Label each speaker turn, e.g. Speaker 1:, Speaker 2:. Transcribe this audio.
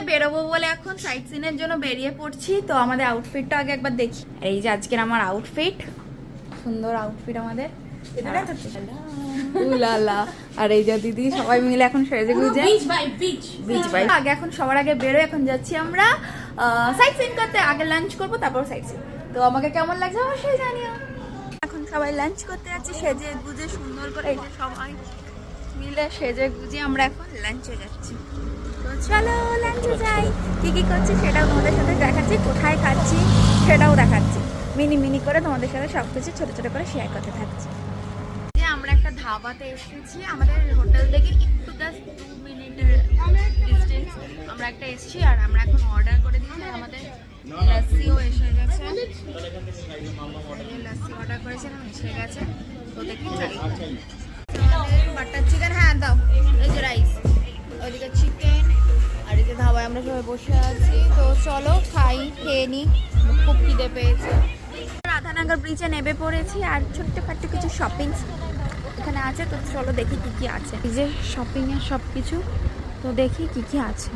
Speaker 1: বেরোবো বলে এখন সাইট সিনের জন্য বেরিয়ে পড়ছি। তো আমাদের আউটফিটটা আগে একবার দেখি। এই যে আজকের আমার আউটফিট, সুন্দর আউটফিট আমাদের। উলালা। আর এই যে দিদি সবাই মিলে এখন সেজে গুজে বিচ বাই। আগে এখন সবার আগে বেরোয়, এখন যাচ্ছি আমরা সাইট সিন করতে। আগে লাঞ্চ করবো, তারপর সাইট সিন। তো আমাকে কেমন লাগছে অবশ্যই জানিও। এখন সবাই লাঞ্চ করতে যাচ্ছি সেজে গুজে সুন্দর করে। এই যে সবাই মিলে সেজে গুজে আমরা এখন লাঞ্চে যাচ্ছি। তো চলো লাঞ্চে যাই। কি কি করছি সেটাও তোমাদের সাথে দেখাচ্ছি, কোথায় খাচ্ছি সেটাও দেখাচ্ছি। মিনি মিনি করে তোমাদের সাথে সব কিছু ছোটো ছোটো করে শেয়ার করতে থাকছি। আমরা একটা ধাবাতে এসেছি, আমাদের হোটেল থেকে একটু জাস্ট 2 মিনিটের ডিস্টেন্স আমরা একটা এসেছি। আর আমরা এখন অর্ডার করে দিয়েছি। আমাদের লাসিও এসে গেছে, লাসি অর্ডার করেছিলাম, এসে গেছে। তো দেখি ট্রাই বাটার চিকেন, হ্যাঁ দাও। এই যে রাইস, ওইদিকে চিকেন, আর এই যে ধাবায় আমরা সবাই বসে আছি। তো চলো খাই, খেয়ে নিই, খুব খিদে পেয়েছে। রাধানগর ব্রিজে নেমে পড়েছি। আর ছোট্টখাট্ট কিছু শপিং এখানে আছে। তো চলো দেখি কি কি আছে। এই যে শপিং এর সব কিছু, তো দেখি কি কি আছে।